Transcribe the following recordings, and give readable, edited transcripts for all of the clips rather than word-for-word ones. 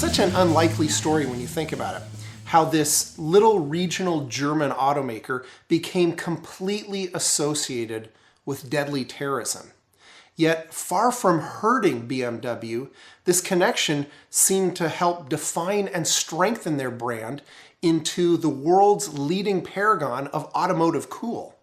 It's such an unlikely story when you think about it. How this little regional German automaker became completely associated with deadly terrorism. Yet, far from hurting BMW, this connection seemed to help define and strengthen their brand into the world's leading paragon of automotive cool.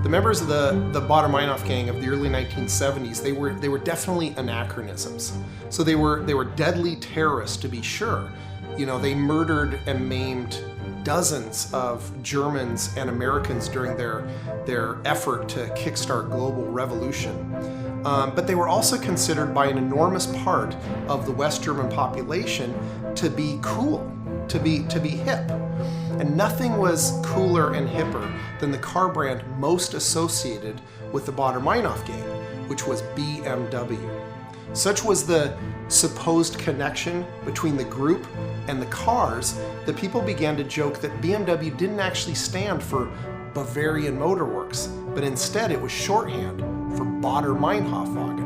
The members of the Baader-Meinhof gang of the early 1970s, they were definitely anachronisms. So they were deadly terrorists, to be sure. You know, they murdered and maimed dozens of Germans and Americans during their effort to kickstart global revolution. But they were also considered by an enormous part of the West German population to be cool, to be hip. And nothing was cooler and hipper than the car brand most associated with the Baader-Meinhof gang, which was BMW. Such was the supposed connection between the group and the cars that people began to joke that BMW didn't actually stand for Bavarian Motor Works, but instead it was shorthand for Baader-Meinhof Wagen.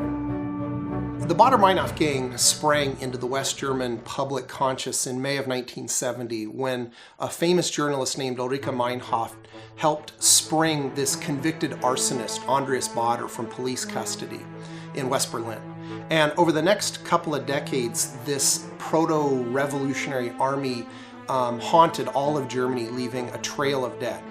The Baader-Meinhof gang sprang into the West German public conscious in May of 1970 when a famous journalist named Ulrike Meinhof helped spring this convicted arsonist, Andreas Baader, from police custody in West Berlin. And over the next couple of decades, this proto-revolutionary army haunted all of Germany, leaving a trail of dead.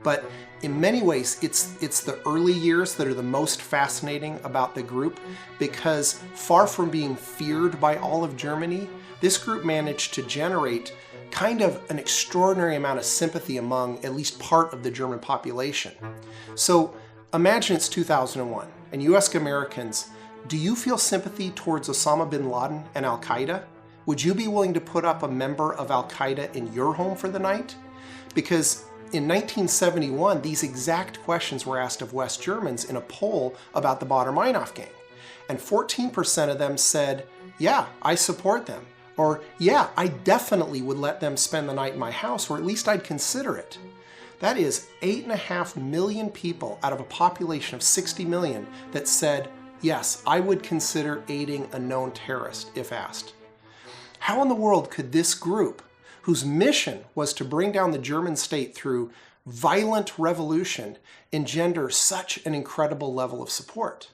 But in many ways, it's the early years that are the most fascinating about the group, because far from being feared by all of Germany, this group managed to generate kind of an extraordinary amount of sympathy among at least part of the German population. So imagine it's 2001 and you ask Americans, do you feel sympathy towards Osama bin Laden and Al-Qaeda? Would you be willing to put up a member of Al-Qaeda in your home for the night? Because in 1971, these exact questions were asked of West Germans in a poll about the Baader-Meinhof gang. And 14% of them said, yeah, I support them. Or, yeah, I definitely would let them spend the night in my house, or at least I'd consider it. That is 8.5 million people out of a population of 60 million that said, yes, I would consider aiding a known terrorist if asked. How in the world could this group, whose mission was to bring down the German state through violent revolution, engender such an incredible level of support?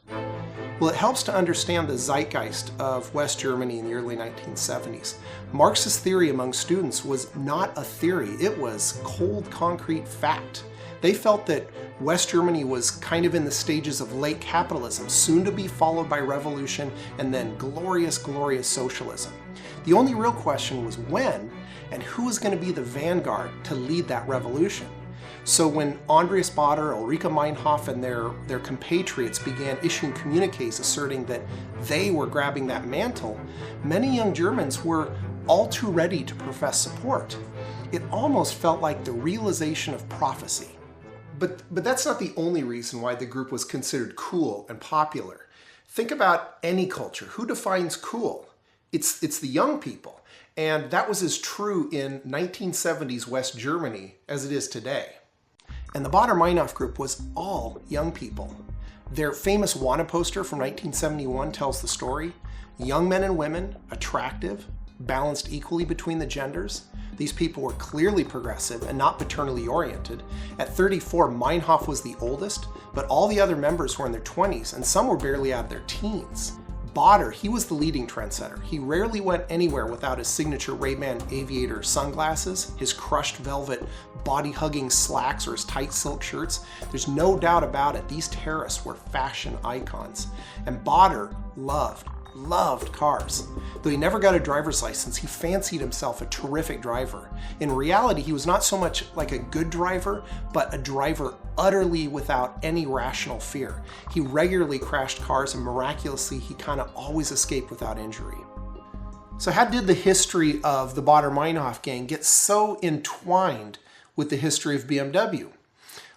Well, it helps to understand the zeitgeist of West Germany in the early 1970s. Marxist theory among students was not a theory, it was cold, concrete fact. They felt that West Germany was kind of in the stages of late capitalism, soon to be followed by revolution and then glorious, glorious socialism. The only real question was when and who was going to be the vanguard to lead that revolution. So when Andreas Baader, Ulrike Meinhof, and their compatriots began issuing communiques asserting that they were grabbing that mantle, many young Germans were all too ready to profess support. It almost felt like the realization of prophecy. But that's not the only reason why the group was considered cool and popular. Think about any culture. Who defines cool? It's the young people. And that was as true in 1970s West Germany as it is today. And the Baader-Meinhof group was all young people. Their famous wanted poster from 1971 tells the story. Young men and women, attractive, balanced equally between the genders. These people were clearly progressive and not paternally oriented. At 34, Meinhof was the oldest, but all the other members were in their 20s, and some were barely out of their teens. Baader, he was the leading trendsetter. He rarely went anywhere without his signature Ray-Ban aviator sunglasses, his crushed velvet body-hugging slacks, or his tight silk shirts. There's no doubt about it, these terrorists were fashion icons. And Baader loved cars. Though he never got a driver's license, he fancied himself a terrific driver. In reality, he was not so much like a good driver, but a driver utterly without any rational fear. He regularly crashed cars, and miraculously, he kind of always escaped without injury. So how did the history of the Baader-Meinhof gang get so entwined with the history of BMW?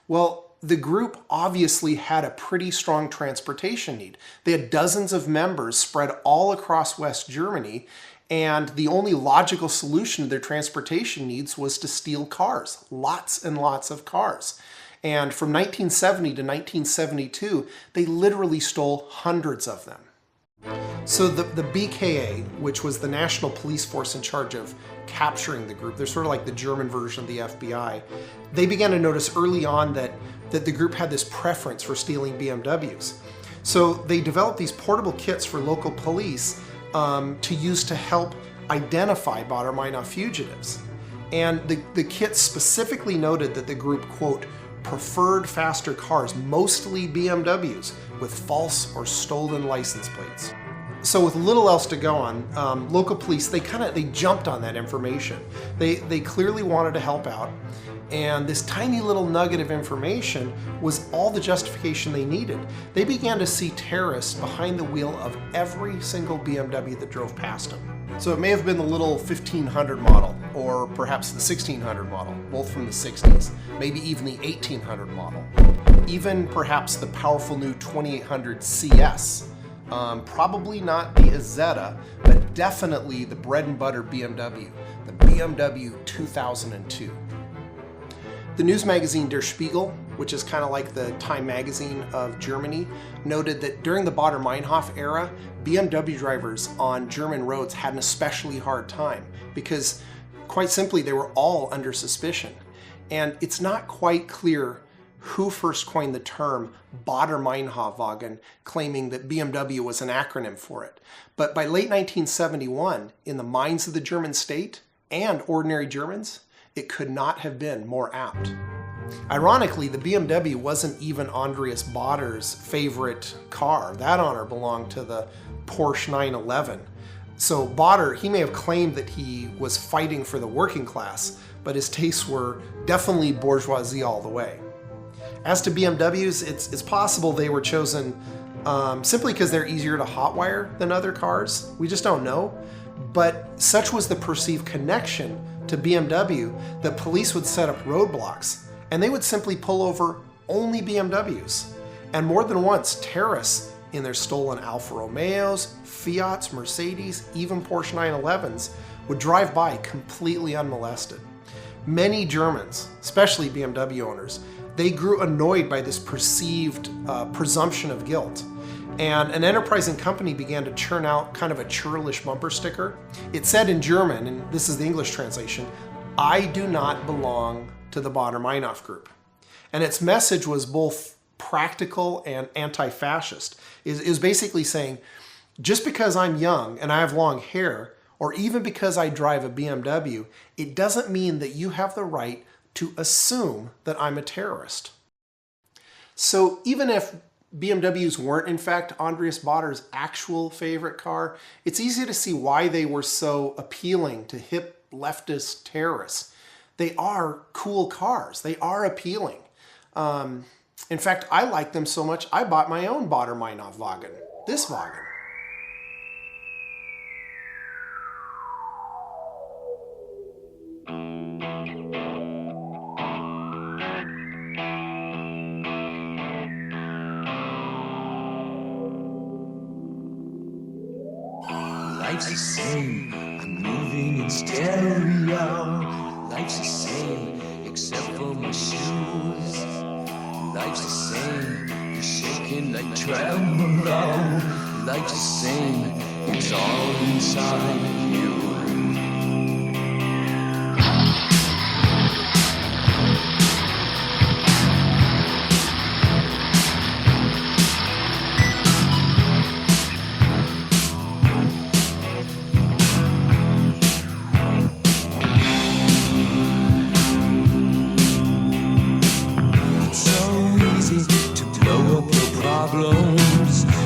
Well, the group obviously had a pretty strong transportation need. They had dozens of members spread all across West Germany, and the only logical solution to their transportation needs was to steal cars, lots and lots of cars. And from 1970 to 1972, they literally stole hundreds of them. So the BKA, which was the national police force in charge of capturing the group, they're sort of like the German version of the FBI, they began to notice early on that the group had this preference for stealing BMWs. So they developed these portable kits for local police to use to help identify Baader-Meinhof fugitives. And the kit specifically noted that the group, quote, preferred faster cars, mostly BMWs, with false or stolen license plates. So with little else to go on, local police, they jumped on that information. They clearly wanted to help out, and this tiny little nugget of information was all the justification they needed. They began to see terrorists behind the wheel of every single BMW that drove past them. So it may have been the little 1500 model, or perhaps the 1600 model, both from the 60s, maybe even the 1800 model, even perhaps the powerful new 2800 CS. Probably not the Isetta, but definitely the bread and butter BMW, the BMW 2002. The news magazine Der Spiegel, which is kind of like the Time magazine of Germany, noted that during the Baader-Meinhof era, BMW drivers on German roads had an especially hard time because, quite simply, they were all under suspicion. And it's not quite clear who first coined the term Baader-Meinhof-Wagen, claiming that BMW was an acronym for it. But by late 1971, in the minds of the German state and ordinary Germans, it could not have been more apt. Ironically, the BMW wasn't even Andreas Baader's favorite car. That honor belonged to the Porsche 911. So Baader, he may have claimed that he was fighting for the working class, but his tastes were definitely bourgeoisie all the way. As to BMWs, it's possible they were chosen simply because they're easier to hotwire than other cars. We just don't know. But such was the perceived connection to BMW that police would set up roadblocks, and they would simply pull over only BMWs. And more than once, terrorists in their stolen Alfa Romeos, Fiats, Mercedes, even Porsche 911s would drive by completely unmolested. Many Germans, especially BMW owners, they grew annoyed by this perceived presumption of guilt. And an enterprising company began to churn out kind of a churlish bumper sticker. It said in German, and this is the English translation, "I do not belong to the Baader-Meinhof group." And its message was both practical and anti-fascist. It was basically saying, just because I'm young and I have long hair, or even because I drive a BMW, it doesn't mean that you have the right to assume that I'm a terrorist. So even if BMWs weren't in fact Andreas Baader's actual favorite car, it's easy to see why they were so appealing to hip leftist terrorists. They are cool cars. They are appealing. In fact, I like them so much, I bought my own Baader-Meinhof Wagen, this Wagen. Life's the same, I'm moving in stereo. Life's the same, except for my shoes. Life's the same, you're shaking like tremolo. Life's the same, it's all inside you.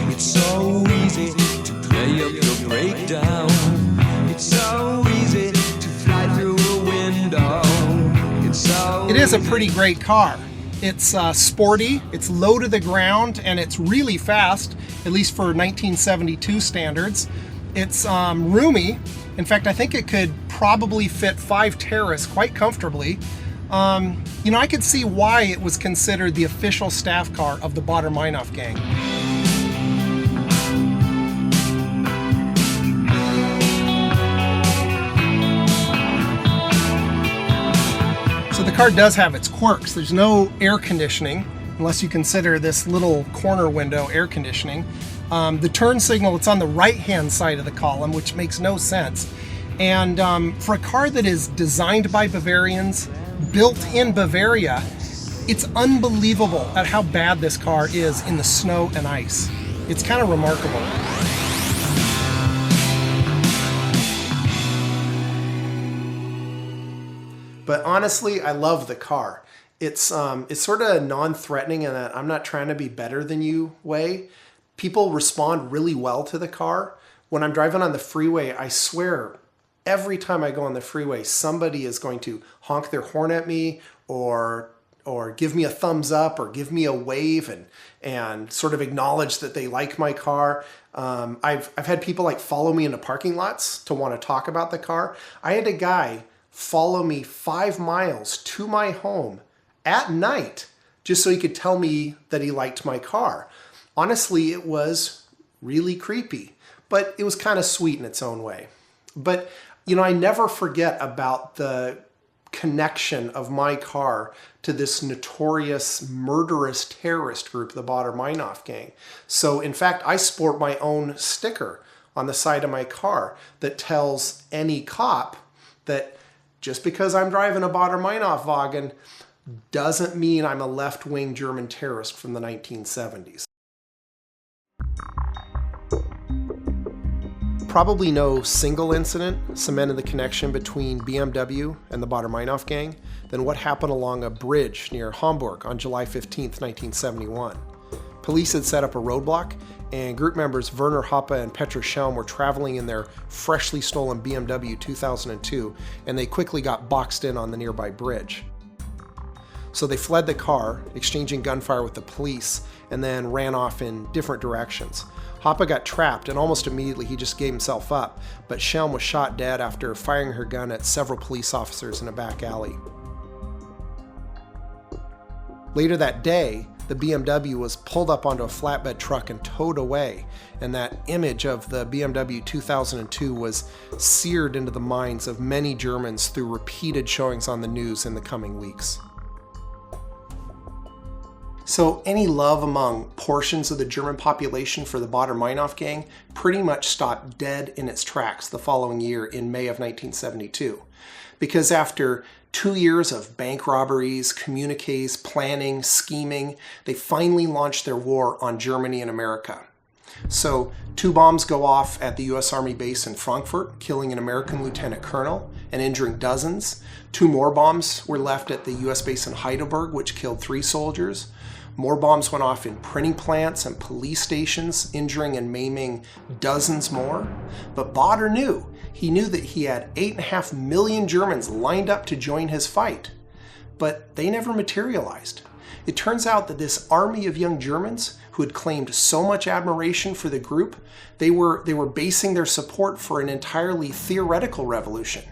It's so easy to play up your breakdown. It's so easy to fly through a window. It is a pretty great car. It's sporty, it's low to the ground, and it's really fast, at least for 1972 standards. It's roomy. In fact, I think it could probably fit 5 terrorists quite comfortably. I could see why it was considered the official staff car of the Baader-Meinhof gang. So the car does have its quirks. There's no air conditioning, unless you consider this little corner window air conditioning. The turn signal, it's on the right-hand side of the column, which makes no sense. And for a car that is designed by Bavarians, built in Bavaria, it's unbelievable at how bad this car is in the snow and ice. It's kind of remarkable. But honestly, I love the car. It's sort of non-threatening in that I'm not trying to be better than you way. People respond really well to the car. When I'm driving on the freeway, I swear, every time I go on the freeway, somebody is going to honk their horn at me or give me a thumbs up or give me a wave and sort of acknowledge that they like my car. I've had people like follow me into parking lots to want to talk about the car. I had a guy follow me 5 miles to my home at night just so he could tell me that he liked my car. Honestly, it was really creepy, but it was kind of sweet in its own way. But, you know, I never forget about the connection of my car to this notorious murderous terrorist group, the Baader-Meinhof gang. So in fact, I sport my own sticker on the side of my car that tells any cop that just because I'm driving a Baader-Meinhof wagon doesn't mean I'm a left-wing German terrorist from the 1970s. Probably no single incident cemented the connection between BMW and the Baader-Meinhof gang than what happened along a bridge near Hamburg on July 15, 1971. Police had set up a roadblock, and group members Werner Hoppe and Petra Schelm were traveling in their freshly stolen BMW 2002, and they quickly got boxed in on the nearby bridge. So they fled the car, exchanging gunfire with the police, and then ran off in different directions. Hoppe got trapped, and almost immediately he just gave himself up, but Schelm was shot dead after firing her gun at several police officers in a back alley. Later that day, the BMW was pulled up onto a flatbed truck and towed away, and that image of the BMW 2002 was seared into the minds of many Germans through repeated showings on the news in the coming weeks. So any love among portions of the German population for the Baader-Meinhof gang pretty much stopped dead in its tracks the following year in May of 1972. Because after 2 years of bank robberies, communiques, planning, scheming, they finally launched their war on Germany and America. So 2 bombs go off at the US Army base in Frankfurt, killing an American lieutenant colonel and injuring dozens. 2 more bombs were left at the US base in Heidelberg, which killed 3 soldiers. More bombs went off in printing plants and police stations, injuring and maiming dozens more. But Baader knew. He knew that he had 8.5 million Germans lined up to join his fight. But they never materialized. It turns out that this army of young Germans who had claimed so much admiration for the group, they were basing their support for an entirely theoretical revolution.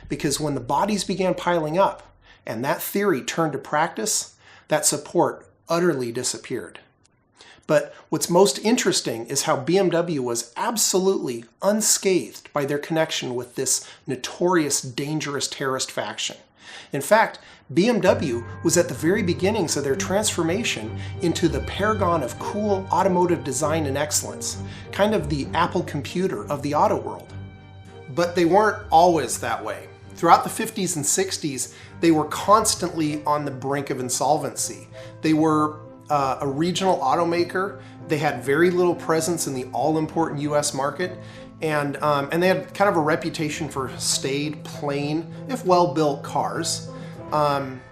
Because when the bodies began piling up and that theory turned to practice, that support utterly disappeared. But what's most interesting is how BMW was absolutely unscathed by their connection with this notorious, dangerous terrorist faction. In fact, BMW was at the very beginnings of their transformation into the paragon of cool automotive design and excellence, kind of the Apple computer of the auto world. But they weren't always that way. Throughout the 50s and 60s, they were constantly on the brink of insolvency. They were a regional automaker. They had very little presence in the all-important US market, and they had kind of a reputation for staid, plain, if well-built cars.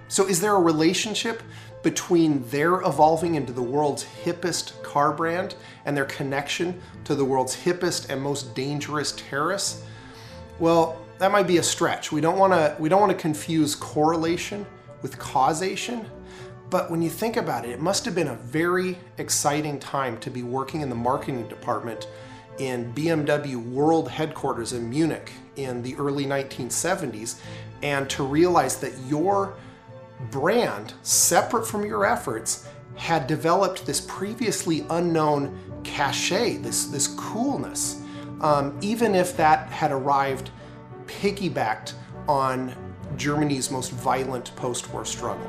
So is there a relationship between their evolving into the world's hippest car brand and their connection to the world's hippest and most dangerous terrorists? Well, that might be a stretch. We don't want to confuse correlation with causation. But when you think about it, it must have been a very exciting time to be working in the marketing department in BMW World Headquarters in Munich in the early 1970s, and to realize that your brand, separate from your efforts, had developed this previously unknown cachet, this coolness, even if that had arrived piggybacked on Germany's most violent post-war struggle.